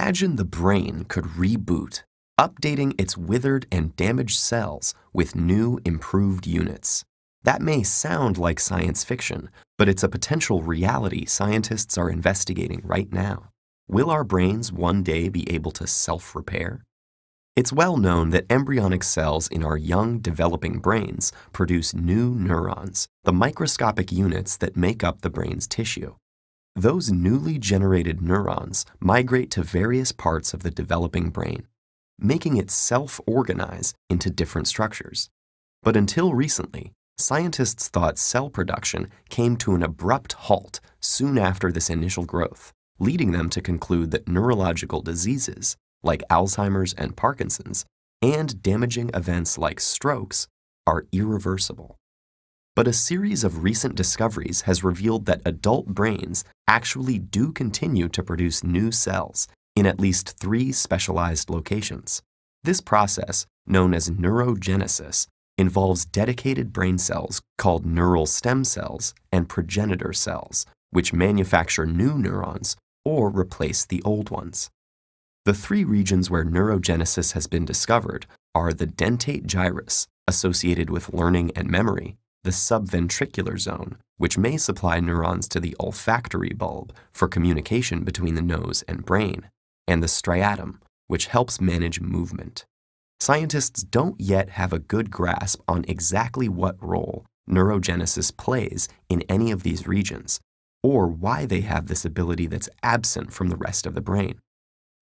Imagine the brain could reboot, updating its withered and damaged cells with new, improved units. That may sound like science fiction, but it's a potential reality scientists are investigating right now. Will our brains one day be able to self-repair? It's well known that embryonic cells in our young, developing brains produce new neurons, the microscopic units that make up the brain's tissue. Those newly generated neurons migrate to various parts of the developing brain, making it self-organize into different structures. But until recently, scientists thought cell production came to an abrupt halt soon after this initial growth, leading them to conclude that neurological diseases, like Alzheimer's and Parkinson's, and damaging events like strokes, are irreversible. But a series of recent discoveries has revealed that adult brains actually do continue to produce new cells in at least 3 specialized locations. This process, known as neurogenesis, involves dedicated brain cells called neural stem cells and progenitor cells, which manufacture new neurons or replace the old ones. The 3 regions where neurogenesis has been discovered are the dentate gyrus, associated with learning and memory, the subventricular zone, which may supply neurons to the olfactory bulb for communication between the nose and brain, and the striatum, which helps manage movement. Scientists don't yet have a good grasp on exactly what role neurogenesis plays in any of these regions, or why they have this ability that's absent from the rest of the brain.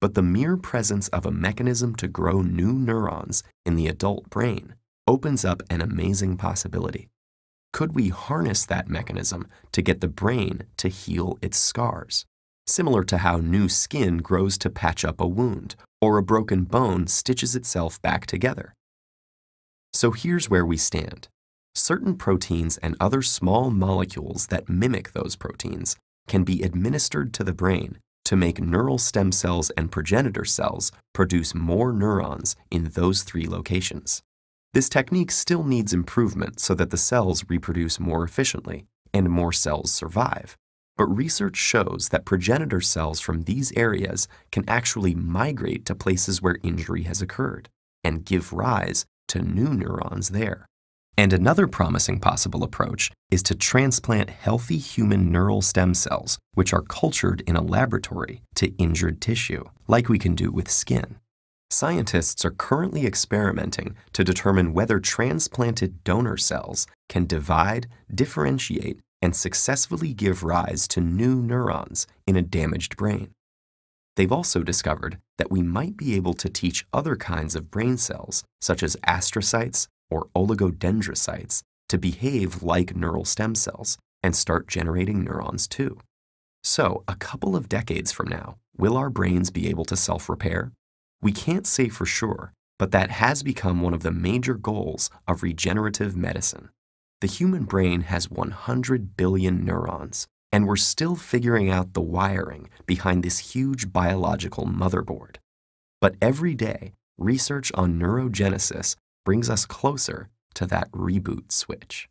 But the mere presence of a mechanism to grow new neurons in the adult brain opens up an amazing possibility. Could we harness that mechanism to get the brain to heal its scars? Similar to how new skin grows to patch up a wound, or a broken bone stitches itself back together. So here's where we stand. Certain proteins and other small molecules that mimic those proteins can be administered to the brain to make neural stem cells and progenitor cells produce more neurons in those 3 locations. This technique still needs improvement so that the cells reproduce more efficiently and more cells survive. But research shows that progenitor cells from these areas can actually migrate to places where injury has occurred and give rise to new neurons there. And another promising possible approach is to transplant healthy human neural stem cells, which are cultured in a laboratory, to injured tissue, like we can do with skin. Scientists are currently experimenting to determine whether transplanted donor cells can divide, differentiate, and successfully give rise to new neurons in a damaged brain. They've also discovered that we might be able to teach other kinds of brain cells, such as astrocytes or oligodendrocytes, to behave like neural stem cells and start generating neurons too. So, a couple of decades from now, will our brains be able to self-repair? We can't say for sure, but that has become one of the major goals of regenerative medicine. The human brain has 100 billion neurons, and we're still figuring out the wiring behind this huge biological motherboard. But every day, research on neurogenesis brings us closer to that reboot switch.